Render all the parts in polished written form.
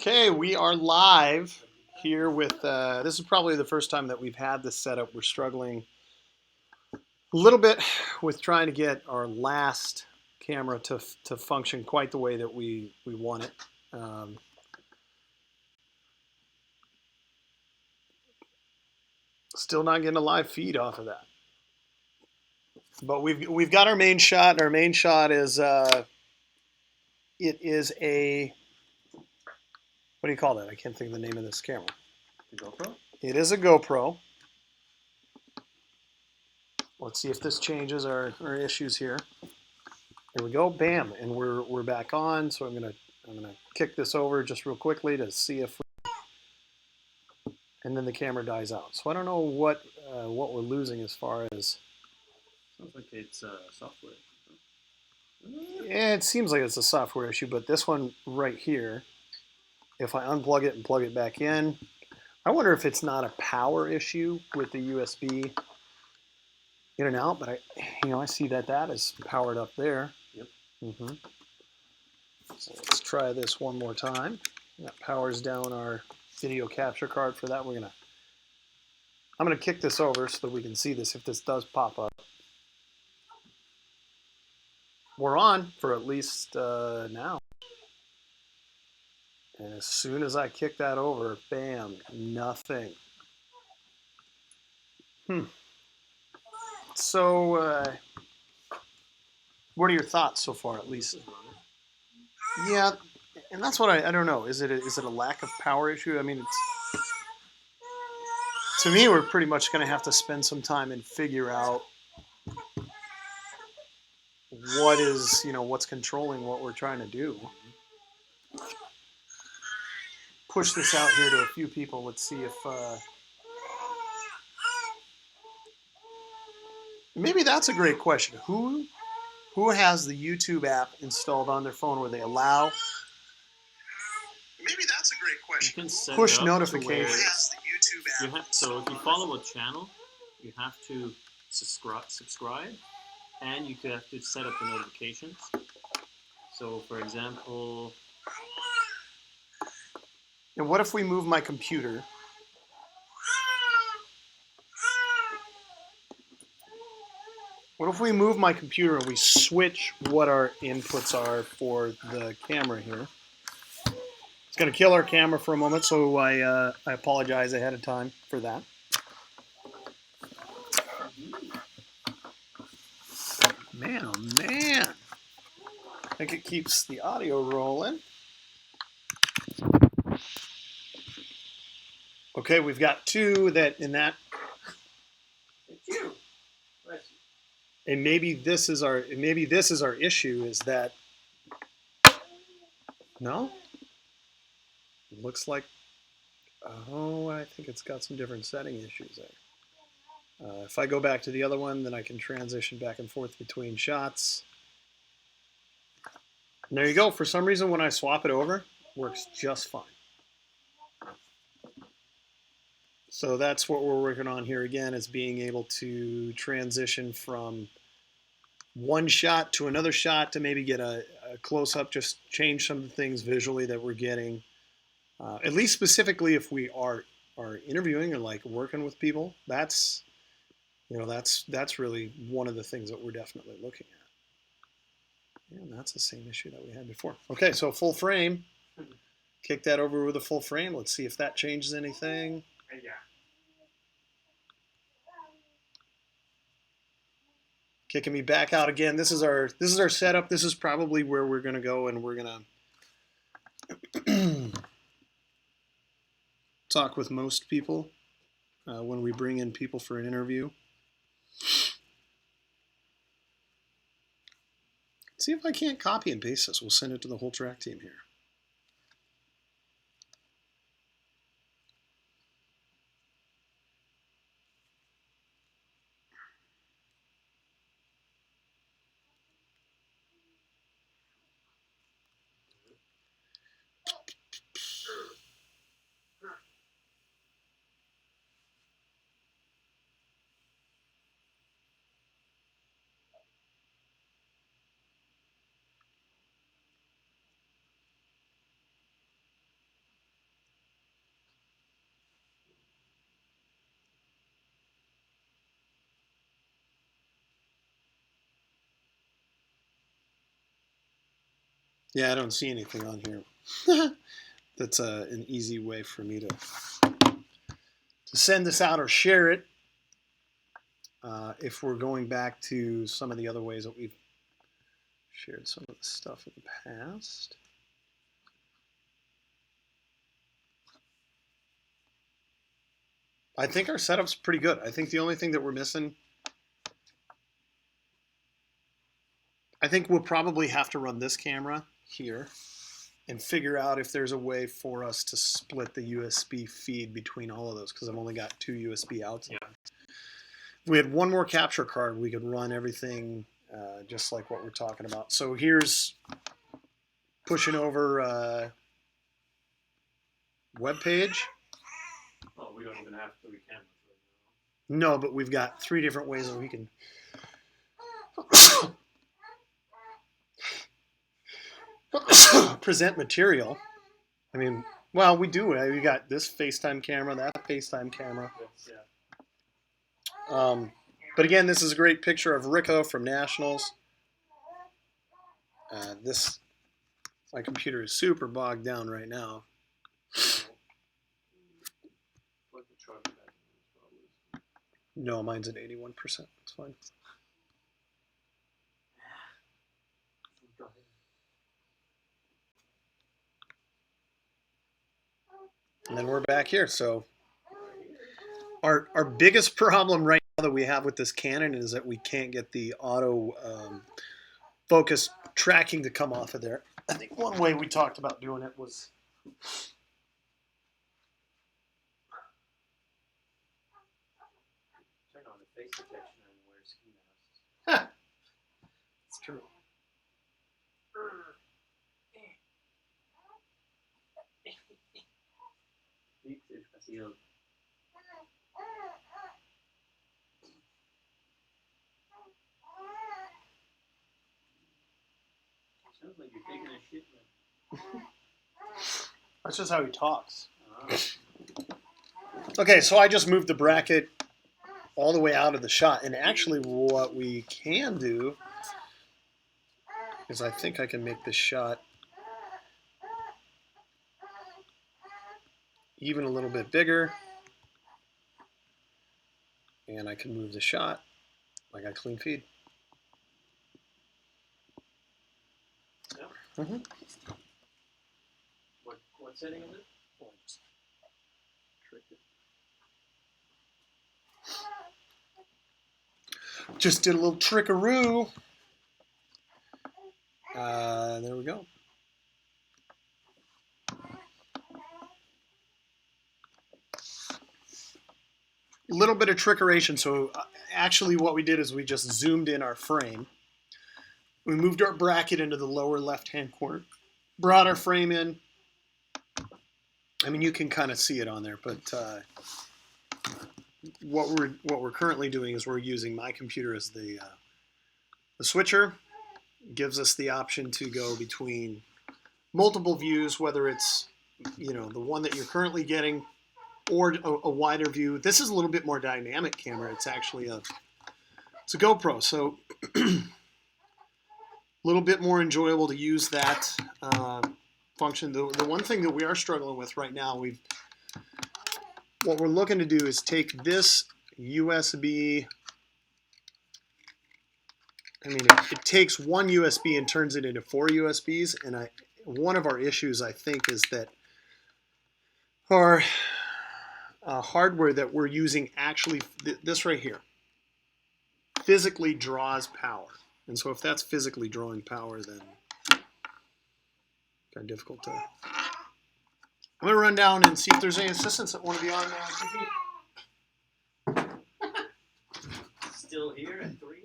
Okay, we are live here with, this is probably the first time that we've had this setup. We're struggling a little bit with trying to get our last camera to function quite the way that we want it. Still not getting a live feed off of that. But we've got our main shot, and our main shot is, it is a, what do you call that? I can't think of the name of this camera. The GoPro? It is a GoPro. Let's see if this changes our issues here. There we go, bam, and we're back on. So I'm gonna kick this over just real quickly to see if, and then the camera dies out. So I don't know what we're losing as far as. Sounds like it's software. Yeah, it seems like it's a software issue, but this one right here, if I unplug it and plug it back in, I wonder if it's not a power issue with the USB in and out. But I see that is powered up there. Yep. So let's try this one more time. That powers down our video capture card for that. I'm gonna kick this over so that we can see this if this does pop up. We're on for at least now. And as soon as I kick that over, bam, nothing. So, what are your thoughts so far, at least? Yeah, and that's what I don't know. Is it a lack of power issue? I mean, to me, we're pretty much going to have to spend some time and figure out what is, what's controlling what we're trying to do. Push this out here to a few people. Let's see if maybe that's a great question. Who has the YouTube app installed on their phone where they allow? Maybe that's a great question. You can set push it up notifications. So if you follow a channel, you have to subscribe, and you could have to set up the notifications. So, for example, and what if we move my computer? What if we move my computer and we switch what our inputs are for the camera here? It's going to kill our camera for a moment, so I apologize ahead of time for that. Man, oh man. I think it keeps the audio rolling. Okay, we've got two that in that. And maybe this is our issue, is that no? It looks like, oh, I think it's got some different setting issues there. If I go back to the other one, then I can transition back and forth between shots. And there you go. For some reason, when I swap it over, it works just fine. So that's what we're working on here again, is being able to transition from one shot to another shot to maybe get a close-up, just change some of the things visually that we're getting. At least specifically if we are interviewing or like working with people, that's really one of the things that we're definitely looking at. And that's the same issue that we had before. Okay, so full frame. Kick that over with a full frame. Let's see if that changes anything. yeah. Kicking me back out again. This is our setup. This is probably where we're gonna go, and we're gonna talk with most people when we bring in people for an interview. See if I can't copy and paste this. We'll send it to the whole track team here. Yeah, I don't see anything on here. That's an easy way for me to send this out or share it. If we're going back to some of the other ways that we've shared some of the stuff in the past. I think our setup's pretty good. I think the only thing that we're missing, I think we'll probably have to run this camera here and figure out if there's a way for us to split the USB feed between all of those, because I've only got 2 USB outs. Yeah. If we had one more capture card, we could run everything just like what we're talking about. So here's pushing over web page. Oh, we don't even have 3 cameras right No, but we've got 3 different ways that we can present material. I mean, well, we do. We got this FaceTime camera, that FaceTime camera. now. But again, this is a great picture of Rico from Nationals. My computer is super bogged down right now. No, mine's at 81%. It's fine. And then we're back here. So our biggest problem right now that we have with this Canon is that we can't get the auto focus tracking to come off of there. I think one way we talked about doing it was Turn on the face detection and wear ski masks. it's true. Sounds like you're taking a shit, man. That's just how he talks. Okay, so I just moved the bracket all the way out of the shot. And actually what we can do is I think I can make this shot even a little bit bigger. And I can move the shot like I clean feed. Yeah. Mm-hmm. What setting is it? Oh, I just tricked it. Just did a little trickaroo. There we go. A little bit of trickeration. So actually what we did is we just zoomed in our frame. We moved our bracket into the lower left-hand corner, brought our frame in. I mean, you can kind of see it on there, but what we're currently doing is we're using my computer as the switcher. It gives us the option to go between multiple views, whether it's the one that you're currently getting or a wider view. This is a little bit more dynamic camera. It's actually it's a GoPro, so a little bit more enjoyable to use that function. The one thing that we are struggling with right now, what we're looking to do is take this USB. I mean, it takes one USB and turns it into 4 USBs. And one of our issues, I think, is that our hardware that we're using actually, this right here, physically draws power. And so if that's physically drawing power, then kind of difficult to. I'm going to run down and see if there's any assistants that want to be on TV. Still here at 3?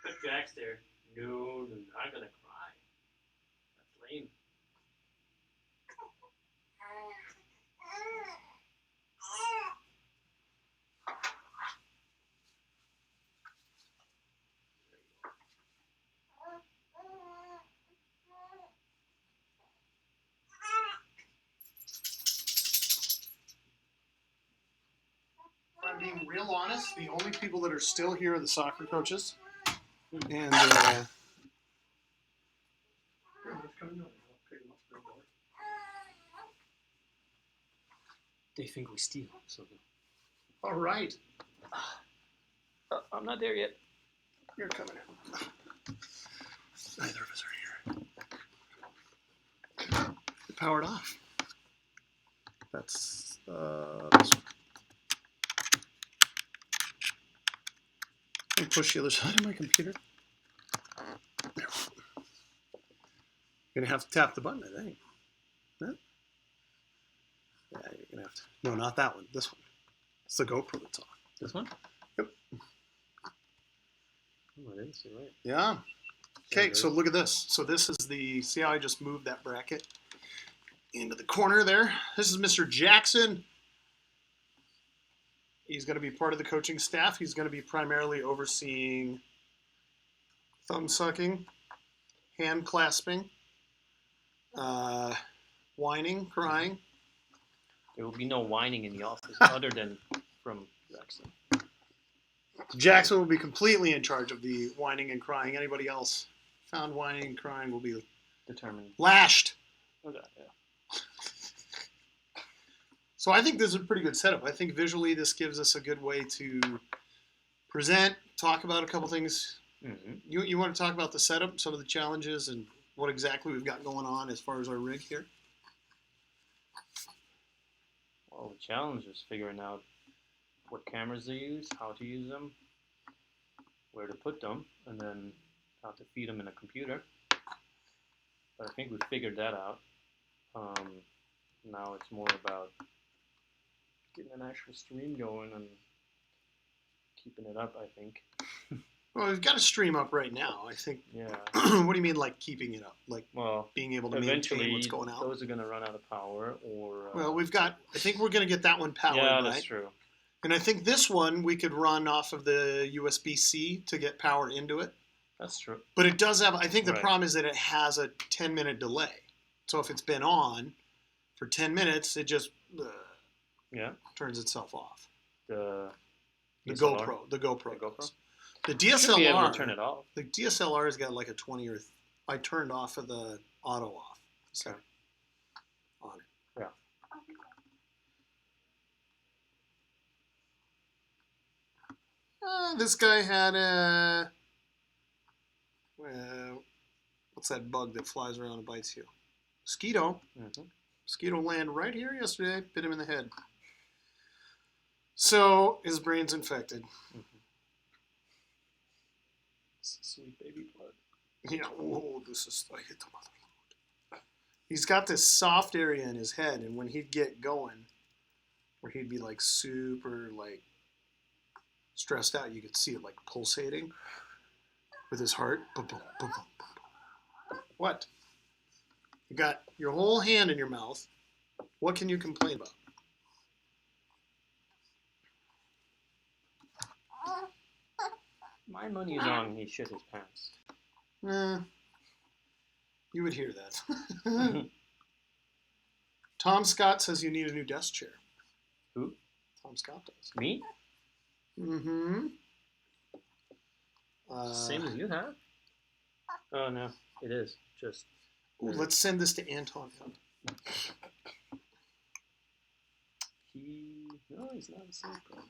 Put Jack's there. No, they're not gonna cry. That's lame. If I'm being real honest, the only people that are still here are the soccer coaches. And they think we steal. So All right. I'm not there yet. You're coming in. Neither of us are here. Powered off. That's this one. Let me push the other side of my computer. There. You're gonna have to tap the button, I think. Huh? Yeah, you're gonna have to. No, not that one. This one. It's the GoPro that's on. This one? Yep. Oh, I didn't see right. Yeah. Okay, so look at this. So this is the, see how I just moved that bracket into the corner there? This is Mr. Jackson. He's going to be part of the coaching staff. He's going to be primarily overseeing thumb sucking, hand clasping, whining, crying. There will be no whining in the office other than from Jackson. Jackson will be completely in charge of the whining and crying. Anybody else found whining and crying will be Determined. lashed. Okay, yeah. So I think this is a pretty good setup. I think visually this gives us a good way to present, talk about a couple things. Mm-hmm. You want to talk about the setup, some of the challenges, and what exactly we've got going on as far as our rig here? Well, the challenge is figuring out what cameras to use, how to use them, where to put them, and then how to feed them in a computer. But I think we figured that out. Now it's more about getting an actual stream going and keeping it up, I think. Well, we've got a stream up right now. I think. Yeah. What do you mean, like keeping it up? Like being able to maintain eventually what's going out? those are going to run out of power, or Well, we've got. I think we're going to get that one powered, yeah, right? that's true. And I think this one we could run off of the USB-C to get power into it. That's true. But it does have. I think the Right. problem is that it has a 10-minute delay. So if it's been on for 10 minutes, it just Yeah. turns itself off. The The DSLR? GoPro. The GoPro. The GoPro? does. The You should be able DSLR. to turn it off. The DSLR's got like a 20 or. I turned off of the auto off. So Okay. on it. Yeah. This guy had a. What's that bug that flies around and bites you? Mosquito. Mm-hmm. Mosquito landed right here yesterday. Bit him in the head. So his brain's infected. Mm-hmm. Sweet baby blood. Yeah. Oh, this is. I hit the mother load. He's got this soft area in his head, and when he'd get going, where he'd be like super like stressed out, you could see it like pulsating with his heart. Boom, boom, boom, boom, boom. What? You got your whole hand in your mouth. What can you complain about? My money is on he shit his pants. You would hear that. Tom Scott says you need a new desk chair. Who? Tom Scott does. Me? Mm-hmm. Same as you have? Oh, no. It is. Just... Ooh, let's send this to Anton. No, he's not the same problem.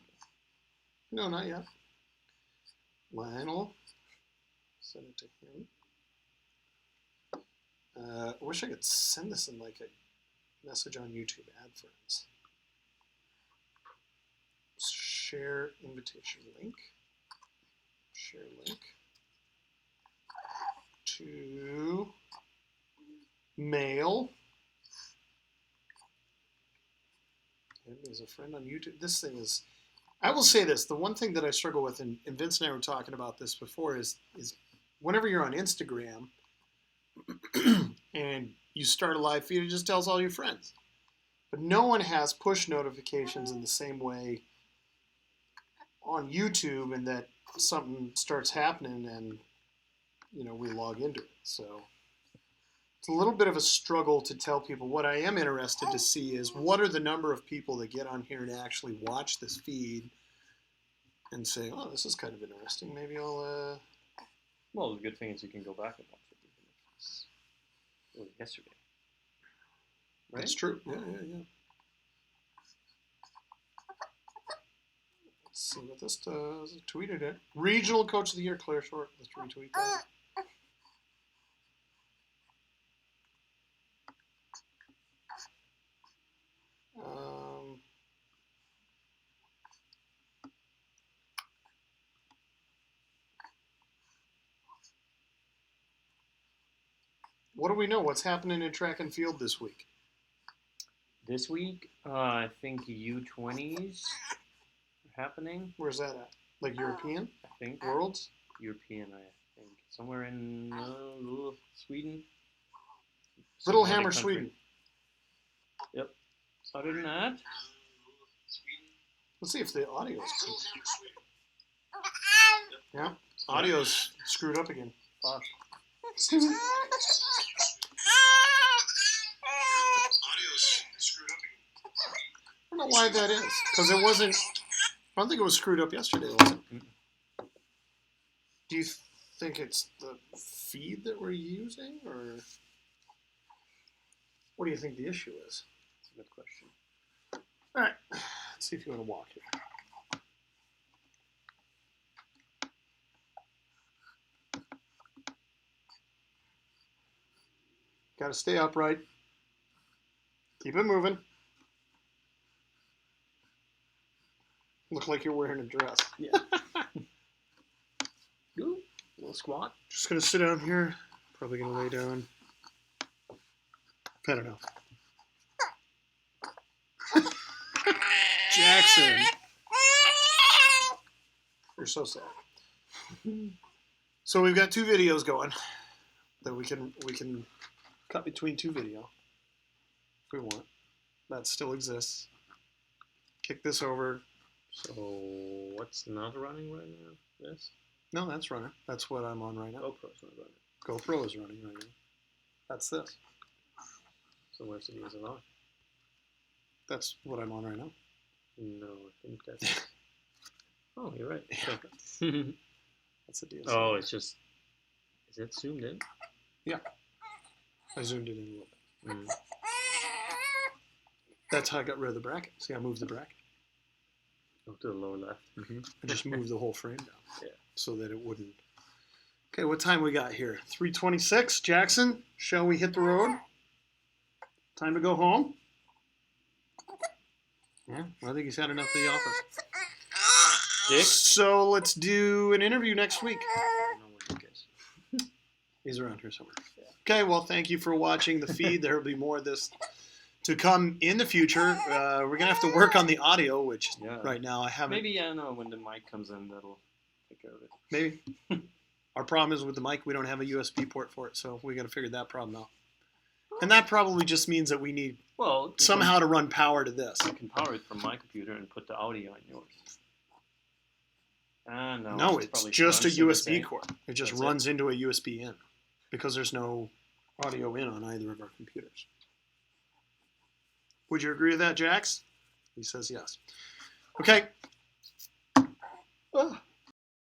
No, not yet. Lionel. Send it to him. I wish I could send this in like a message on YouTube. Add friends. Share invitation link. Share link. To mail. Him as a friend on YouTube. This thing is. I will say this: the one thing that I struggle with, and Vince and I were talking about this before, is whenever you're on Instagram and you start a live feed, it just tells all your friends. But no one has push notifications in the same way on YouTube, and that something starts happening and we log into it. So it's a little bit of a struggle to tell people. What I am interested to see is what are the number of people that get on here and actually watch this feed and say, oh, this is kind of interesting. Maybe I'll... Well, the good thing is you can go back and watch it. It was yesterday. Right? That's true. Yeah. see what this does. I tweeted it. Regional Coach of the Year, Claire Short. Let's retweet that. What do we know? What's happening in track and field this week? This week, I think U20s are happening. Where's that at? Like European? I think Worlds? European. I think somewhere in Sweden. Little Some Hammer, Nordic country. Sweden. Yep. Other than that, Let's see if the audio is cool. Yeah, audio's screwed up again. fuck. I don't know why that is. Because it wasn't. I don't think it was screwed up yesterday, was it? Do you think it's the feed that we're using, or what do you think the issue is? That's a good question. All right, let's see if you want to walk here. Got to stay upright. Keep it moving. Look like you're wearing a dress. Yeah. Ooh, little squat. Just gonna sit down here. Probably gonna lay down. I don't know. Jackson, you're so sad. So we've got two videos going that we can cut between two video if we want. That still exists. Kick this over. So what's not running right now? This No, that's running. That's what I'm on right now. GoPro's not running. GoPro is running right now. That's this. So where's the DSLR? That's what I'm on right now. No, I think that's. Oh, you're right. Yeah. That's the deal. Oh, it's just. Is it zoomed in? Yeah. I zoomed it in a little bit. Mm. That's how I got rid of the bracket. See, I moved the bracket. Oh, to the lower left. Mm-hmm. I just moved the whole frame down. Yeah. So that it wouldn't. Okay, what time we got here? 3:26. Jackson, shall we hit the road? Time to go home? Yeah, I think he's had enough of the office. Dick? So let's do an interview next week. I don't know where Dick is. He's around here somewhere. Yeah. Okay, well, thank you for watching the feed. There will be more of this to come in the future. We're going to have to work on the audio, which Yeah. right now I haven't. Maybe, I know, when the mic comes in, that'll take care of it. Maybe. Our problem is with the mic, we don't have a USB port for it, so we got to figure that problem out. And that probably just means that we need Well, somehow to run power to this. I can power it from my computer and put the audio on yours. No. No, it's probably just a runs through the USB same. cord. It just That's it. runs into a USB in because there's no audio in on either of our computers. Would you agree with that, Jax? He says yes. Okay. Ah.